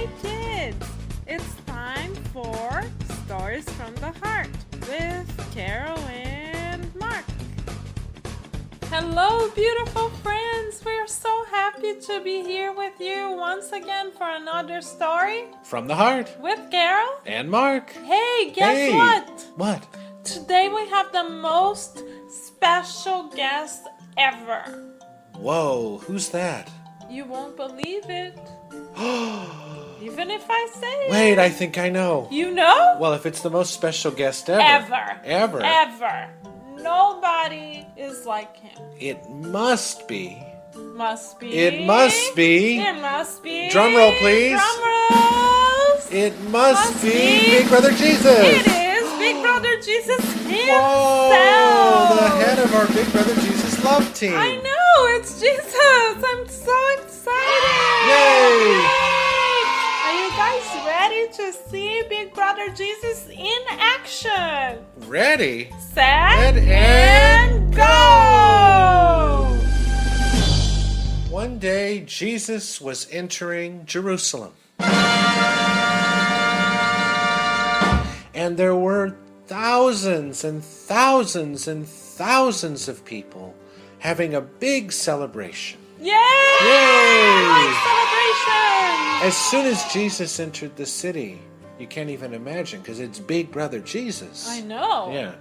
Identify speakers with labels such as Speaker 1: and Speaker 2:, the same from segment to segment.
Speaker 1: Hey kids! It's time for Stories from the Heart with Carol and Mark. Hello, beautiful friends! We are so happy to be here with you once again for another story
Speaker 2: From the Heart
Speaker 1: with Carol
Speaker 2: and Mark.
Speaker 1: Hey, guess
Speaker 2: Hey.
Speaker 1: what?
Speaker 2: What?
Speaker 1: Today we have the most special guest ever.
Speaker 2: Whoa, who's that?
Speaker 1: You won't believe it. Even if I say it.
Speaker 2: Wait, I think I know.
Speaker 1: You know?
Speaker 2: Well, if it's the most special guest ever.
Speaker 1: Ever. Nobody is like him.
Speaker 2: It must be.
Speaker 1: Must be.
Speaker 2: It must be.
Speaker 1: It must be.
Speaker 2: Drum roll, please.
Speaker 1: Drum rolls.
Speaker 2: It must be
Speaker 1: be.
Speaker 2: Big Brother Jesus.
Speaker 1: It is Big Brother Jesus himself.
Speaker 2: Whoa, the head of our Big Brother Jesus love team.
Speaker 1: I know, it's Jesus. I'm so excited.
Speaker 2: Yay.
Speaker 1: Are you guys ready to see Big Brother Jesus in action?
Speaker 2: Ready?
Speaker 1: Set
Speaker 2: and
Speaker 1: go!
Speaker 2: One day, Jesus was entering Jerusalem. And there were thousands and thousands and thousands of people having a big celebration.
Speaker 1: Yay!
Speaker 2: Yay!
Speaker 1: Celebration!
Speaker 2: As soon as Jesus entered the city, you can't even imagine because it's Big Brother Jesus.
Speaker 1: I know.
Speaker 2: Yeah.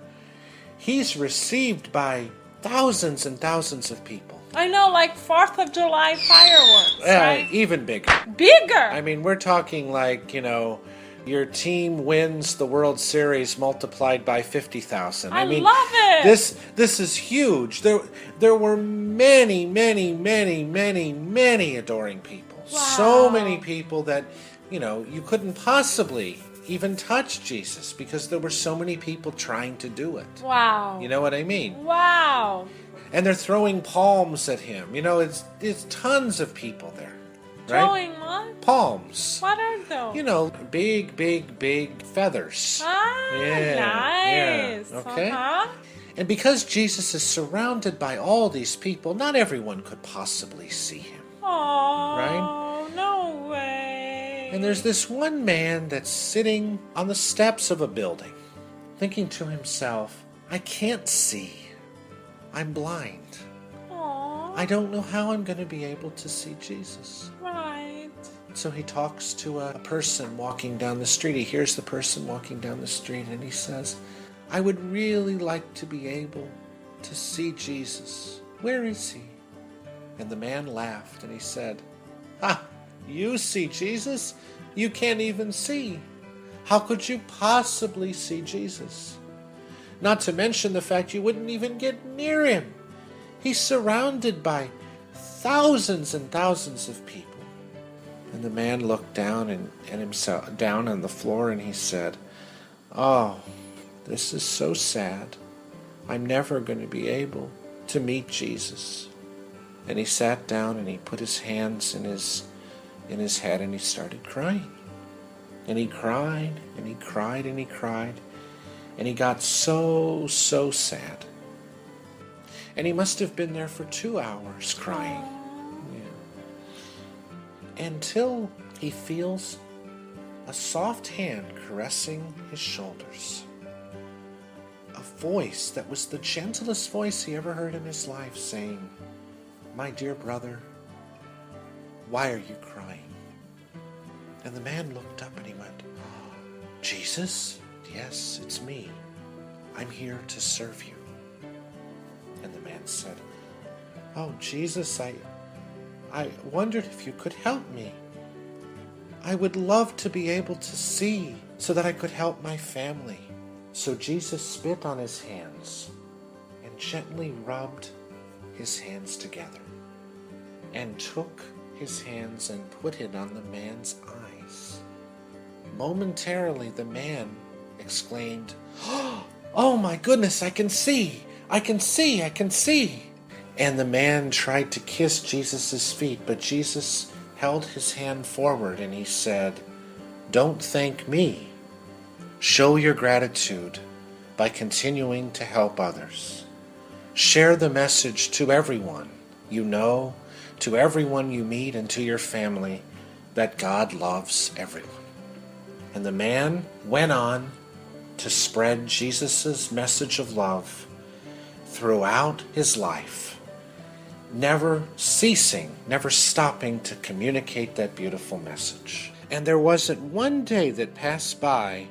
Speaker 2: He's received by thousands and thousands of people.
Speaker 1: I know, like 4th of July fireworks, right?
Speaker 2: Even bigger.
Speaker 1: Bigger!
Speaker 2: I mean, we're talking like, your team wins the World Series multiplied by 50,000.
Speaker 1: I
Speaker 2: mean,
Speaker 1: love it!
Speaker 2: This is huge. There were many, many, many, many, many adoring people.
Speaker 1: Wow.
Speaker 2: So many people that, you couldn't possibly even touch Jesus because there were so many people trying to do it.
Speaker 1: Wow.
Speaker 2: You know what I mean?
Speaker 1: Wow.
Speaker 2: And they're throwing palms at him. It's tons of people there. Right?
Speaker 1: Throwing what?
Speaker 2: Palms.
Speaker 1: What are those?
Speaker 2: Big, big, big feathers.
Speaker 1: Ah, nice.
Speaker 2: Yeah. Okay.
Speaker 1: Uh-huh.
Speaker 2: And because Jesus is surrounded by all these people, not everyone could possibly see him.
Speaker 1: Oh,
Speaker 2: Right?
Speaker 1: No way.
Speaker 2: And there's this one man that's sitting on the steps of a building, thinking to himself, I can't see. I'm blind.
Speaker 1: Aw,
Speaker 2: I don't know how I'm going to be able to see Jesus.
Speaker 1: right.
Speaker 2: So he talks to a person walking down the street. He hears the person walking down the street and he says, I would really like to be able to see Jesus. Where is he? And the man laughed and he said, you see Jesus? You can't even see. How could you possibly see Jesus? Not to mention the fact you wouldn't even get near him. He's surrounded by thousands and thousands of people. And the man looked down and himself down on the floor and he said, oh, this is so sad. I'm never going to be able to meet Jesus. And he sat down and he put his hands in his head and he started crying. And he cried and he cried and he cried. And he got so sad. And he must have been there for 2 hours crying. Yeah. Until he feels a soft hand caressing his shoulders. A voice that was the gentlest voice he ever heard in his life saying, my dear brother, why are you crying? And the man looked up and he went, Jesus? Yes, it's me. I'm here to serve you. And the man said, oh, Jesus, I wondered if you could help me. I would love to be able to see so that I could help my family. So Jesus spit on his hands and gently rubbed his hands together and took his hands and put it on the man's eyes. Momentarily, the man exclaimed, oh my goodness, I can see! I can see! I can see! And the man tried to kiss Jesus' feet, but Jesus held his hand forward and he said, don't thank me. Show your gratitude by continuing to help others. Share the message to everyone you know, to everyone you meet, and to your family, that God loves everyone. And the man went on to spread Jesus' message of love throughout his life, never ceasing, never stopping to communicate that beautiful message. And there wasn't one day that passed by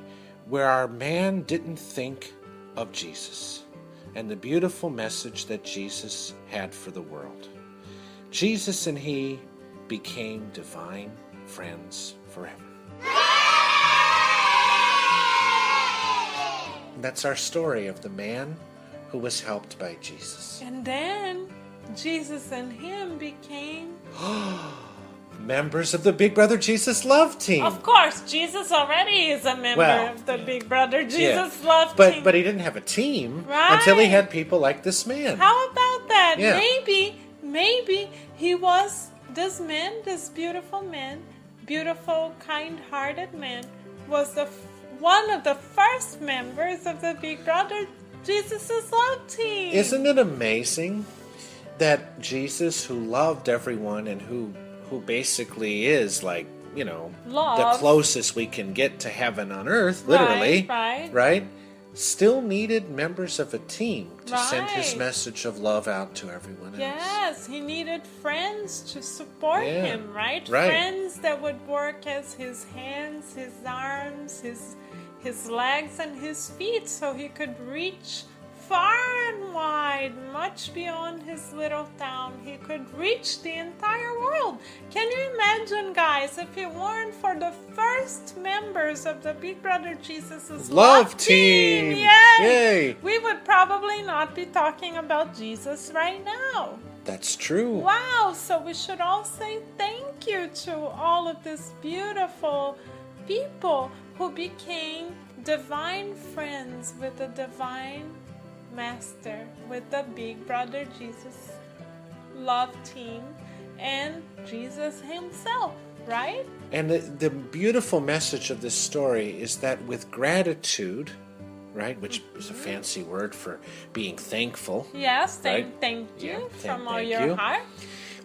Speaker 2: where our man didn't think of Jesus and the beautiful message that Jesus had for the world. Jesus and he became divine friends forever. That's our story of the man who was helped by Jesus.
Speaker 1: And then Jesus and him became...
Speaker 2: members of the Big Brother Jesus Love Team.
Speaker 1: Of course, Jesus already is a member of the Big Brother Jesus Love Team.
Speaker 2: But he didn't have a team
Speaker 1: Right.
Speaker 2: until he had people like this man.
Speaker 1: How about that?
Speaker 2: Yeah.
Speaker 1: Maybe he was this man, this beautiful man, beautiful, kind-hearted man, was one of the first members of the Big Brother Jesus' Love Team.
Speaker 2: Isn't it amazing that Jesus, who loved everyone and who basically is like,
Speaker 1: Love.
Speaker 2: the closest we can get to heaven on earth, literally,
Speaker 1: Right.
Speaker 2: still needed members of a team to send his
Speaker 1: Right.
Speaker 2: message of love out to everyone else.
Speaker 1: Yes, he needed friends to support
Speaker 2: Yeah.
Speaker 1: him, right?
Speaker 2: Right.
Speaker 1: Friends that would work as his hands, his arms, his legs, and his feet, so he could reach far and wide, much beyond his little town. He could reach the entire world. Can you imagine, guys, if it weren't for the first members of the Big Brother Jesus'
Speaker 2: Love Team! Yay!
Speaker 1: We would probably not be talking about Jesus right now.
Speaker 2: That's true.
Speaker 1: Wow, so we should all say thank you to all of these beautiful people who became divine friends with the divine master, with the Big Brother Jesus Love Team and Jesus himself, right?
Speaker 2: And the beautiful message of this story is that with gratitude, right, which is a fancy word for being thankful.
Speaker 1: Yes, thank you
Speaker 2: Yeah,
Speaker 1: from all
Speaker 2: thank
Speaker 1: your
Speaker 2: you.
Speaker 1: heart.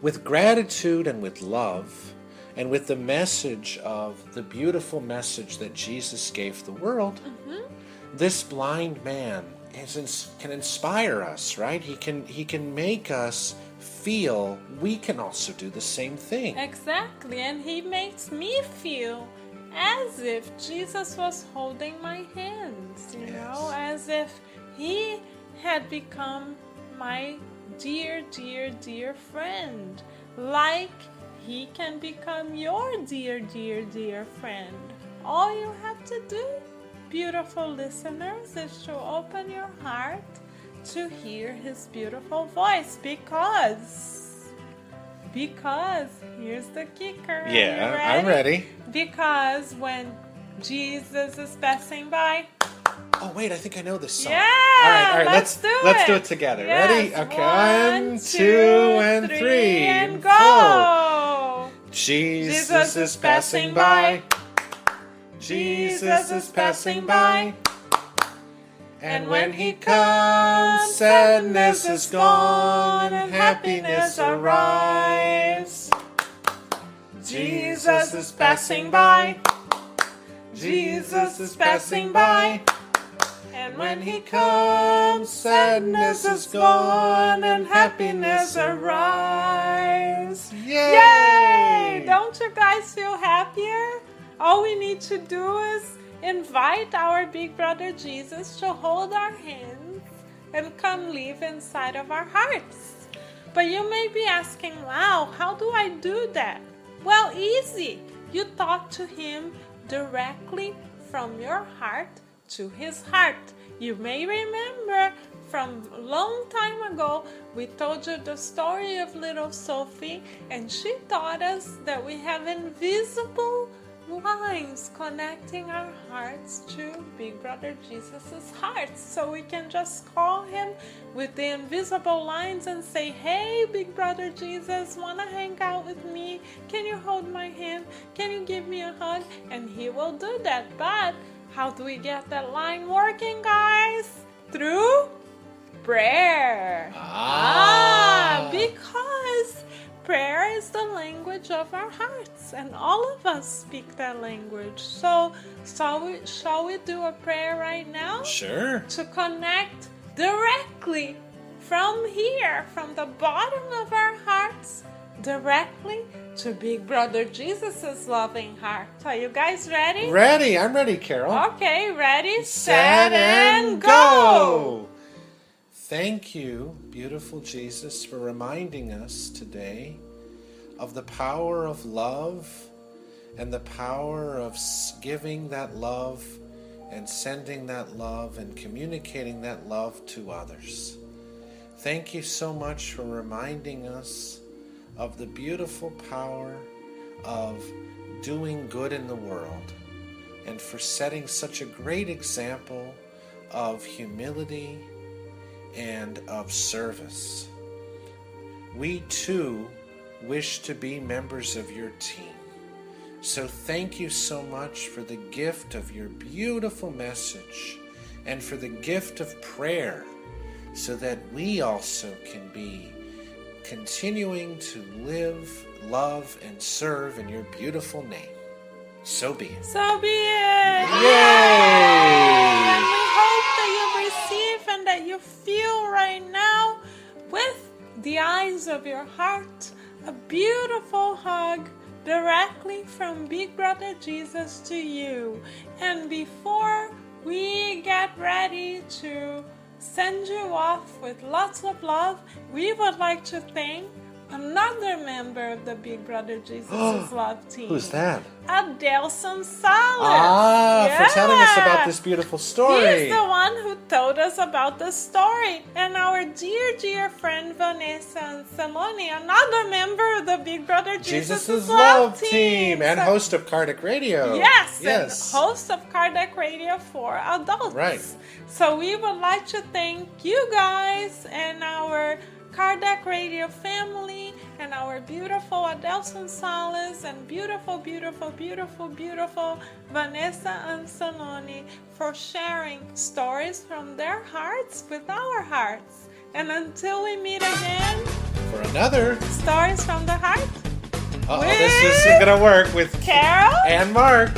Speaker 2: With gratitude and with love, and with the message of the beautiful message that Jesus gave the world, this blind man can inspire us, right? He can make us feel we can also do the same thing.
Speaker 1: Exactly, and he makes me feel as if Jesus was holding my hands, you know, as if he had become my dear, dear, dear friend, like he can become your dear, dear, dear friend. All you have to do, beautiful listeners, is to open your heart to hear his beautiful voice, because here's the kicker. Are you
Speaker 2: I'm ready.
Speaker 1: Because when Jesus is passing by,
Speaker 2: Oh wait, I think I know this song.
Speaker 1: yeah,
Speaker 2: All right,
Speaker 1: let's do it.
Speaker 2: Let's do it together.
Speaker 1: Yes.
Speaker 2: Ready? Okay, 1, 2, and 3,
Speaker 1: and
Speaker 2: 4.
Speaker 1: go.
Speaker 2: Jesus is passing by. Jesus is passing by. And when he comes, sadness is gone and happiness arrives. Jesus is passing by. Jesus is passing by.
Speaker 1: And
Speaker 2: When he comes, sadness is gone and happiness arrives.
Speaker 1: Yay! Don't you guys feel happier? All we need to do is invite our Big Brother Jesus to hold our hands and come live inside of our hearts. But you may be asking, wow, how do I do that? Well, easy. You talk to him directly from your heart to his heart. You may remember from a long time ago, we told you the story of little Sophie, and she taught us that we have invisible lines connecting our hearts to Big Brother Jesus' heart. So we can just call him with the invisible lines and say, hey, Big Brother Jesus, wanna hang out with me? Can you hold my hand? Can you give me a hug? And he will do that. But how do we get that line working, guys? Through prayer. Because prayer is the language of our hearts, and all of us speak that language. So, shall we do a prayer right now?
Speaker 2: Sure.
Speaker 1: To connect directly from here, from the bottom of our hearts, directly to Big Brother Jesus' loving heart. Are you guys ready?
Speaker 2: Ready. I'm ready, Carol.
Speaker 1: Okay, ready, set, and go!
Speaker 2: Thank you, beautiful Jesus, for reminding us today of the power of love and the power of giving that love and sending that love and communicating that love to others. Thank you so much for reminding us of the beautiful power of doing good in the world and for setting such a great example of humility and of service. We too wish to be members of your team. So thank you so much for the gift of your beautiful message and for the gift of prayer, so that we also can be continuing to live, love, and serve in your beautiful name. So be it.
Speaker 1: So be it.
Speaker 2: Yay!
Speaker 1: And we hope that you receive and that you feel right now, with the eyes of your heart, a beautiful hug directly from Big Brother Jesus to you. And before we get ready to send you off with lots of love, we would like to thank another member of the Big Brother Jesus' love team.
Speaker 2: Who's that?
Speaker 1: Adelson Salas.
Speaker 2: For telling us about this beautiful story.
Speaker 1: He's the one who told us about the story. And our dear friend Vanessa Anceloni, another member of the Big Brother Jesus' love team.
Speaker 2: And host of Kardec Radio.
Speaker 1: Yes, and host of Kardec Radio for adults.
Speaker 2: Right.
Speaker 1: So we would like to thank you guys and our Kardec Radio family and our beautiful Adelson Salas and beautiful Vanessa Anceloni for sharing stories from their hearts with our hearts. And until we meet again,
Speaker 2: for another
Speaker 1: Stories from the Heart,
Speaker 2: this isn't gonna work with
Speaker 1: Carol
Speaker 2: and Mark.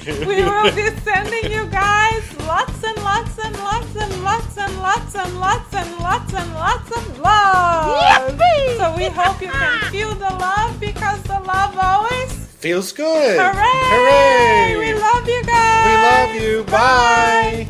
Speaker 1: We will be sending you guys lots and lots and lots and lots and lots and lots and lots and lots of love.
Speaker 3: Yippee!
Speaker 1: So we hope you can feel the love, because the love always
Speaker 2: feels good.
Speaker 1: Hooray!
Speaker 2: Hooray!
Speaker 1: We love you guys.
Speaker 2: We love you. Bye.